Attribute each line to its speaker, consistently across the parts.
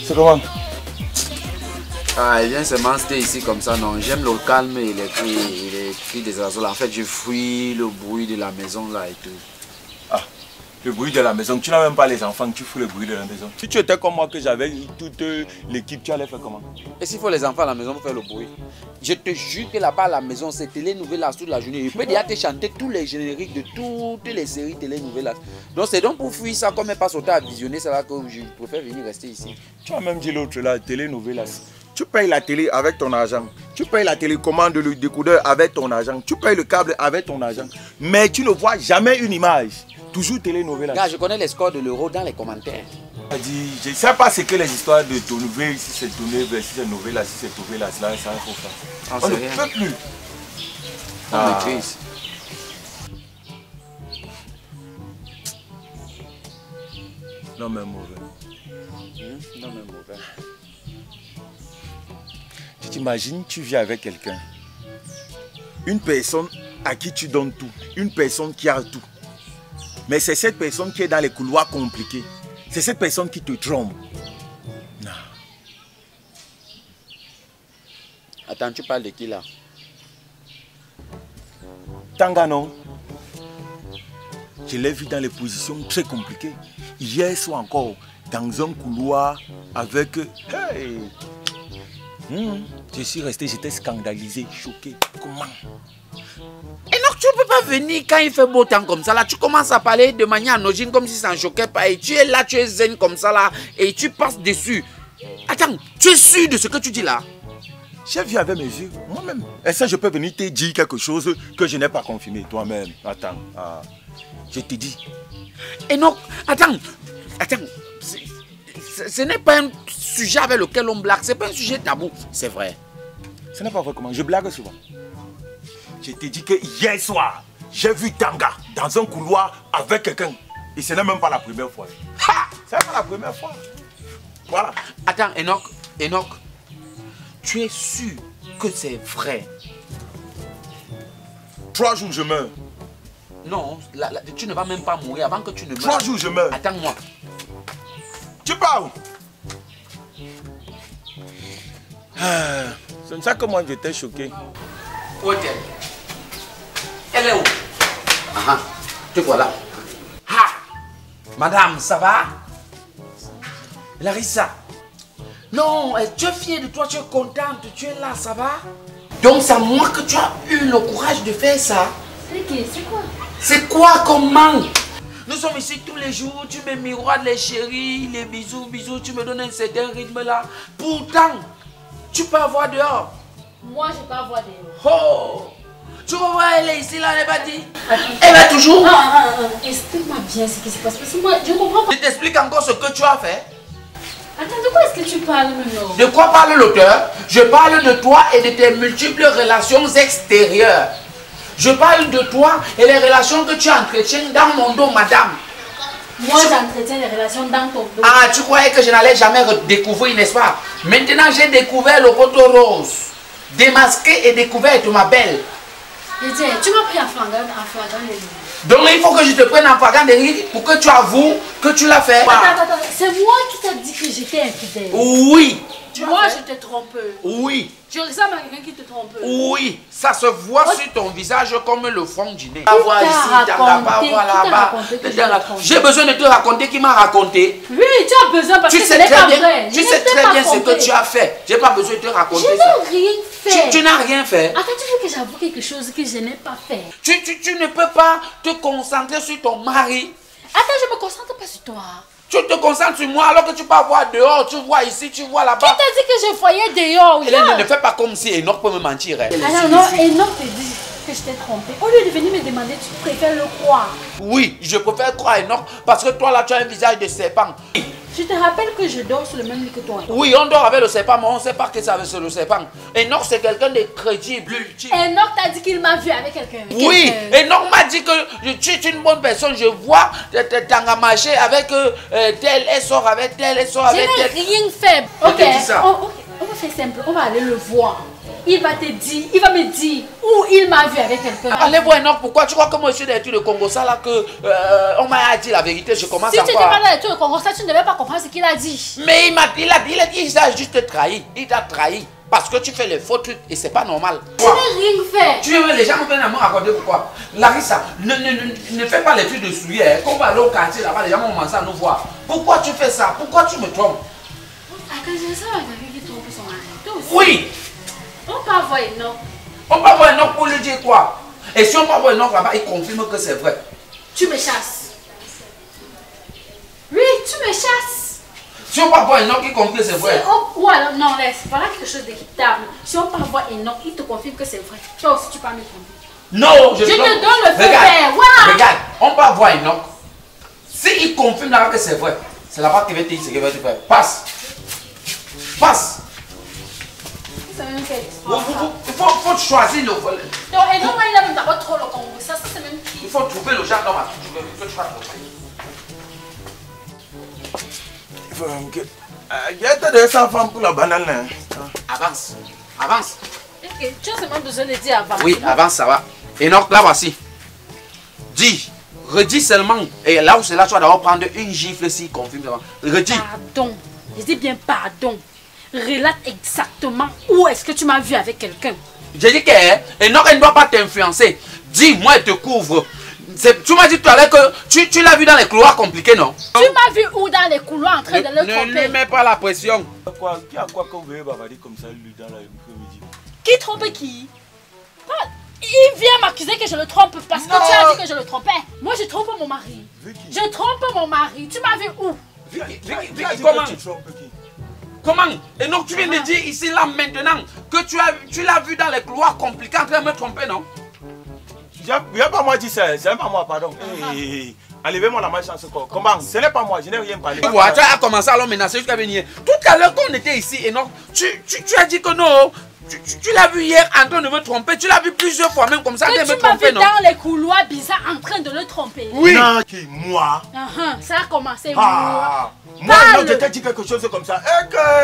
Speaker 1: C'est comment?
Speaker 2: Ah, il vient seulement rester ici comme ça, non. J'aime le calme et les cris des oiseaux là. En fait, je fuis le bruit de la maison là et tout.
Speaker 1: Ah, le bruit de la maison. Tu n'as même pas les enfants, tu fous le bruit de la maison. Si tu étais comme moi, que j'avais toute l'équipe, tu allais faire comment?
Speaker 2: Et s'il faut les enfants à la maison pour faire le bruit? Je te jure que là-bas à la maison, c'est télé-novelas toute la journée. Je peux déjà te chanter tous les génériques de toutes les séries télé-novelas. Donc c'est donc pour fuir ça, comme elle passe autant à visionner ça là, que je préfère venir rester ici.
Speaker 1: Tu as même dit l'autre là, télé-novelas. Tu payes la télé avec ton argent. Tu payes la télécommande, le décodeur avec ton argent. Tu payes le câble avec ton argent. Mais tu ne vois jamais une image. Toujours télé-novelas.
Speaker 2: Gars, je connais les scores de l'euro dans les commentaires.
Speaker 1: Je ne sais pas ce que les histoires de ton nouvelle, si c'est tourné, si c'est nouvelle, si c'est trouvé là, ça faut faire. On ne peut plus.
Speaker 2: On maîtrise.
Speaker 1: Non mais mauvais.
Speaker 2: Non mais mauvais.
Speaker 1: Tu t'imagines, tu vis avec quelqu'un. Une personne à qui tu donnes tout. Une personne qui a tout. Mais c'est cette personne qui est dans les couloirs compliqués. C'est cette personne qui te trompe. Non.
Speaker 2: Attends, tu parles de qui là?
Speaker 1: Tanga, non. Je l'ai vu dans les positions très compliquées. Hier soir encore, dans un couloir avec... Hey! Je suis resté, j'étais scandalisé, choqué. Comment?
Speaker 2: Et donc tu ne peux pas venir quand il fait beau temps comme ça là. Tu commences à parler de manière anodine comme si ça ne choquait pas. Et tu es là, tu es zen comme ça là. Et tu passes dessus. Attends, tu es sûr de ce que tu dis là?
Speaker 1: J'ai vu avec mes yeux, moi-même. Et ça, je peux venir te dire quelque chose que je n'ai pas confirmé toi-même. Attends, je te dis.
Speaker 2: Et non, attends. Ce n'est pas un sujet avec lequel on blague. Ce n'est pas un sujet tabou. C'est vrai.
Speaker 1: Ce n'est pas vrai comment? Je blague souvent. Je te dis que hier soir, j'ai vu Tanga dans un couloir avec quelqu'un. Et ce n'est même pas la première fois. Ce n'est pas la première fois. Voilà.
Speaker 2: Attends, Enoch, tu es sûr que c'est vrai?
Speaker 1: 3 jours, je meurs.
Speaker 2: Non, tu ne vas même pas mourir avant que tu ne meurs.
Speaker 1: 3 jours, je meurs.
Speaker 2: Attends-moi.
Speaker 1: Tu parles? C'est comme ça que moi, j'étais choqué.
Speaker 2: Où est-elle? Elle est où? Ah, te voilà. Ah, madame, ça va? Larissa. Non, tu es fière de toi, tu es contente, tu es là, ça va? Donc c'est moi que tu as eu le courage de faire ça.
Speaker 3: C'est quoi?
Speaker 2: C'est quoi, comment? Nous sommes ici tous les jours, tu me miroites les chéris, les bisous, tu me donnes un certain rythme là. Pourtant, tu peux avoir dehors.
Speaker 3: Moi, je peux avoir dehors.
Speaker 2: Oh! Tu vas voir, elle est ici là, elle va dire. Elle va toujours.
Speaker 3: Non, explique-moi bien ce qui se passe. Parce que moi, je comprends pas.
Speaker 2: Je t'explique encore ce que tu as fait.
Speaker 3: Attends, de quoi est-ce que tu parles maintenant?
Speaker 2: De quoi parle l'auteur? Je parle de toi et de tes multiples relations extérieures. Je parle de toi et les relations que tu entretiens dans mon dos, madame.
Speaker 3: Moi, j'entretiens les relations dans ton dos.
Speaker 2: Ah, tu croyais que je n'allais jamais découvrir, n'est-ce pas? Maintenant, j'ai découvert le poteau rose. Démasqué et découvert, ma belle.
Speaker 3: Je dis, tu m'as pris en flagrant délit.
Speaker 2: Donc, il faut que je te prenne en flagrant délit pour que tu avoues que tu l'as fait.
Speaker 3: Attends, c'est moi qui t'ai dit que j'étais infidèle.
Speaker 2: Oui.
Speaker 3: Moi, je te trompe.
Speaker 2: Oui.
Speaker 3: Tu ressembles à quelqu'un qui te trompe.
Speaker 2: Oui, ça se voit sur ton visage comme le fond du nez. J'ai besoin de te raconter qui m'a raconté.
Speaker 3: Oui, tu as besoin parce que ce n'est pas vrai.
Speaker 2: Tu sais très bien ce que tu as fait. J'ai pas besoin de te raconter ça.
Speaker 3: Je n'ai rien fait.
Speaker 2: Tu n'as rien fait.
Speaker 3: Attends, tu veux que j'avoue quelque chose que je n'ai pas fait?
Speaker 2: Tu ne peux pas te concentrer sur ton mari.
Speaker 3: Attends, je me concentre pas sur toi.
Speaker 2: Tu te concentres sur moi alors que tu peux voir dehors, tu vois ici, tu vois là-bas.
Speaker 3: Qui t'a dit que je voyais dehors?
Speaker 2: Hélène, ne fais pas comme si Enoch peut me mentir.
Speaker 3: Ah non, Enoch te dit que je t'ai trompé. Au lieu de venir me demander, tu préfères le croire.
Speaker 2: Oui, je préfère croire Enoch parce que toi là tu as un visage de serpent.
Speaker 3: Je te rappelle que je dors sur le même lit que toi.
Speaker 2: Oui, on dort avec le serpent, mais on ne sait pas que c'est avec le serpent. Enoch, c'est quelqu'un de crédible.
Speaker 3: Enoch t'a dit qu'il m'a vu avec quelqu'un.
Speaker 2: Oui, Enoch m'a dit que tu es une bonne personne. Je vois Tanga marcher avec tel, elle sort avec tel, elle sort avec tel.
Speaker 3: Je n'ai rien fait.
Speaker 2: Ok,
Speaker 3: On va faire simple, on va aller le voir. il va te dire, il va me dire où il m'a vu avec quelqu'un.
Speaker 2: Allez voir Enoch, pourquoi tu crois que moi je suis dans l'étude de Congo ça là que on m'a dit la vérité, je commence
Speaker 3: si
Speaker 2: à
Speaker 3: tu n'étais pas dans l'étude de Congo ça, tu ne devais pas comprendre ce qu'il a dit.
Speaker 2: Mais il a dit, il a juste trahi, il t'a trahi. Parce que tu fais les faux trucs et c'est pas normal.
Speaker 3: Tu n'as rien fait.
Speaker 2: Tu veux les gens viennent à me raconter pourquoi. Larissa, ne fais pas l'étude de souillère. Quand on va aller au quartier là-bas, les gens vont commencer à nous voir. Pourquoi tu fais ça? Pourquoi tu me trompes?
Speaker 3: Ah, quand je sais pas quelqu'un qui trompe son mari. Toi aussi.
Speaker 2: Oui.
Speaker 3: On peut voir Enoch.
Speaker 2: On peut voir Enoch pour lui dire quoi? Et si on peut voir Enoch là-bas, il confirme que c'est vrai.
Speaker 3: Tu me chasses. Oui, tu me chasses.
Speaker 2: Si on peut voir Enoch, il confirme que c'est vrai.
Speaker 3: Ou alors, non, laisse, voilà quelque chose d'équitable. Si on peut voir Enoch, il te confirme que c'est vrai. Toi aussi, tu peux me confirmer.
Speaker 2: Non,
Speaker 3: je te donne le feu vert. Voilà.
Speaker 2: Regarde, on peut voir Enoch. S'il confirme là que c'est vrai, c'est la part qui va te dire ce qu'il va te faire. Passe. Passe. Il faut choisir le volet.
Speaker 3: Donc, Enoch, il a même d'abord trop le Congo. Ça c'est même qui.
Speaker 2: Il faut trouver le genre d'homme que tu vas trouver.
Speaker 1: Il y a de sa femme pour la banane.
Speaker 2: Avance. Avance.
Speaker 3: Okay. Tu as seulement besoin de dire avance.
Speaker 2: Oui, avance, ça va. Enoch, là voici. Dis. Redis seulement. Et là où c'est là, tu vas d'abord prendre une gifle s'il confirme. Redis.
Speaker 3: Pardon. Je dis bien pardon. Relate exactement où est-ce que tu m'as vu avec quelqu'un.
Speaker 2: J'ai dit que Enoch ne doit pas t'influencer. Dis, moi, je te couvre. Tu m'as dit tout à l'heure que tu l'as vu dans les couloirs compliqués, non?
Speaker 3: Tu m'as vu où dans les couloirs en train de le tromper?
Speaker 2: Ne lui mets pas la pression.
Speaker 1: Qui a quoi qu'on veut bavarder comme ça lui dans l'après-midi?
Speaker 3: Qui trompe qui? Il vient m'accuser que je le trompe parce que tu as dit que je le trompais. Moi, je trompe mon mari.
Speaker 1: Vicky.
Speaker 3: Je trompe mon mari. Tu m'as vu où?
Speaker 2: Vicky, comment? Comment? Et donc tu viens de dire ici, là, maintenant, que tu l'as vu dans les couloirs compliqués en train de me tromper, non?
Speaker 1: Il n'y a pas moi dit ça, c'est pas moi, pardon. Enlevez-moi la malchance encore. Comment? Ce n'est pas moi, je n'ai rien parlé.
Speaker 2: Tu vois, tu as commencé à le menacer jusqu'à venir. Tout à l'heure, quand on était ici, et non, tu as dit que non. Tu l'as vu hier en train de me tromper. Tu l'as vu plusieurs fois même comme ça.
Speaker 3: Que tu m'as vu dans les couloirs bizarres en train de le tromper.
Speaker 1: Oui. Non, moi.
Speaker 3: Ça a commencé.
Speaker 1: Moi, non, je t'ai dit quelque chose comme ça.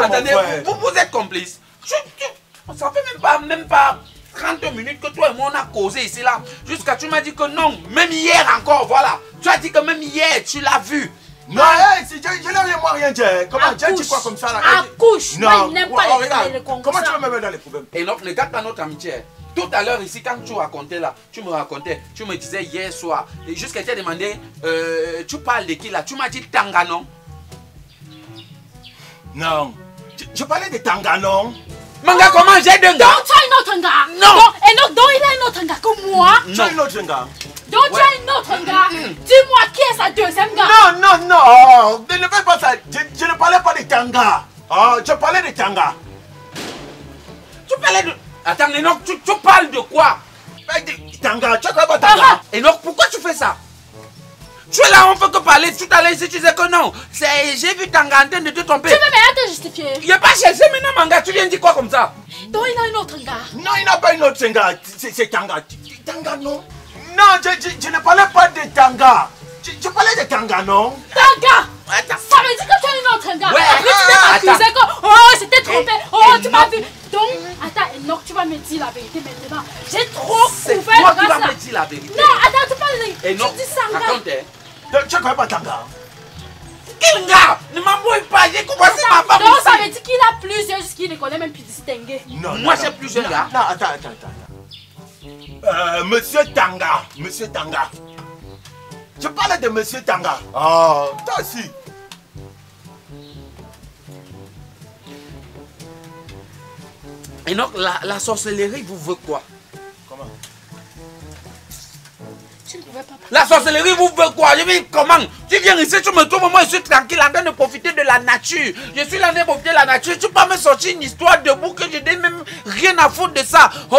Speaker 2: Attendez, vous êtes complices. Ça fait même pas 30 minutes que toi et moi on a causé ici là. Jusqu'à tu m'as dit que non. Même hier encore, voilà. Tu as dit que même hier tu l'as vu.
Speaker 1: Non, je n'ai rien dit. Comment tu dis quoi comme ça là?
Speaker 3: Accouche.
Speaker 1: Non,
Speaker 3: il n'aime pas les Congos.
Speaker 1: Comment tu veux me mettre dans les problèmes?
Speaker 2: Et non, ne gâte pas notre amitié. Tout à l'heure ici, quand tu racontais là, tu me disais hier soir, et jusqu'à t'ai demandé, tu parles de qui là? Tu m'as dit Tanga, non?
Speaker 1: Non. Je parlais de Tanga, non?
Speaker 2: Manga, comment j'ai deux gars?
Speaker 3: Donc tu as une autre gars?
Speaker 2: Non.
Speaker 3: Donc il a une autre gars que moi?
Speaker 1: Tu as une autre gars?
Speaker 3: Donc tu as une autre gars? Dis-moi qui est sa deuxième gars?
Speaker 1: Non. Ne fais pas ça. Je ne parlais pas de Tanga. Je parlais de Tanga.
Speaker 2: Tu parlais de... Attends, Enoch, tu parles de quoi?
Speaker 1: Tanga, tu as pas Tanga.
Speaker 2: Enoch, pourquoi tu fais ça? Tu es là, on peut que parler. Tout à l'heure ici, tu disais que non. J'ai vu Tanga en train de te tromper.
Speaker 3: Tu veux même te justifier?
Speaker 2: Il n'y a pas cherché maintenant, Manga. Tu viens de dire quoi comme ça?
Speaker 3: Donc il a une autre gars?
Speaker 1: Non, il n'a pas une autre gars. C'est Tanga. Tanga, non? Non, je ne parlais pas de Tanga. Je parlais de Tanga, non?
Speaker 3: Tanga! Ça veut dire que tu as une autre gars.
Speaker 2: Ouais,
Speaker 3: après tu m'as accusé que c'était trompé. Tu m'as vu. Donc, attends, Enoch, tu vas me dire la vérité maintenant. J'ai trop couvert.
Speaker 2: C'est toi qui vas me dire la vérité.
Speaker 3: Non, attends, tu parles de...
Speaker 2: Enoch,
Speaker 3: tu dis ça,
Speaker 2: raconte.
Speaker 1: Tu ne connais pas Tanga?
Speaker 2: Quel gars? Ne m'embrouille pas, j'ai commencé ma femme.
Speaker 3: Donc ça veut dire qu'il a plusieurs, qu'il ne connaît même plus distinguer.
Speaker 1: Non,
Speaker 2: moi j'ai plusieurs gars.
Speaker 1: Non, attends. Monsieur Tanga. Je parlais de Monsieur Tanga. Toi aussi.
Speaker 2: Et donc la sorcellerie vous veut quoi?
Speaker 1: Comment?
Speaker 3: Tu ne pouvais pas.
Speaker 2: La sorcellerie vous veut quoi? Je dis comment? Tu viens ici, tu me trouves, moi je suis tranquille en train de profiter de la nature. Je suis là en train de profiter de la nature. Tu peux pas me sortir une histoire debout que je n'ai même rien à foutre de ça. Oh,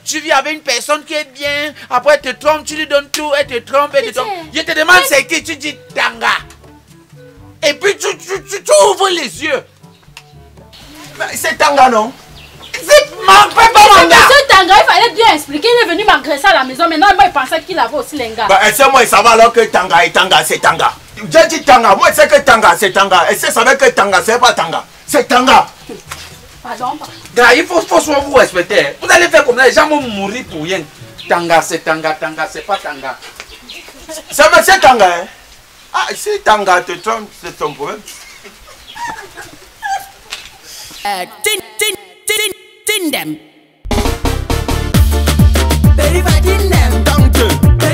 Speaker 2: tu vis avec une personne qui est bien, après elle te trompe, tu lui donnes tout, elle te trompe, elle te trompe. Je te demande c'est qui, tu dis Tanga. Et puis tu ouvres les yeux.
Speaker 1: C'est Tanga, non?
Speaker 2: C'est pas Manga.
Speaker 3: Monsieur Tanga, il fallait bien expliquer. Il est venu m'agresser à la maison. Maintenant, moi, il pensait qu'il avait aussi les gars.
Speaker 1: Essaie-moi, ça va alors que Tanga et Tanga, c'est Tanga. J'ai dit Tanga, moi, c'est que Tanga, c'est Tanga. Et c'est savait que Tanga, c'est pas Tanga. C'est Tanga.
Speaker 3: Pardon, pardon.
Speaker 2: Gars, il faut soit vous respecter. Vous allez faire comme ça, les gens vont mourir pour rien. Tanga, c'est pas tanga.
Speaker 1: C'est tanga, hein? Ah, si tanga te trompe, c'est ton problème.
Speaker 4: Tin them. Very bad in them.
Speaker 1: Tante.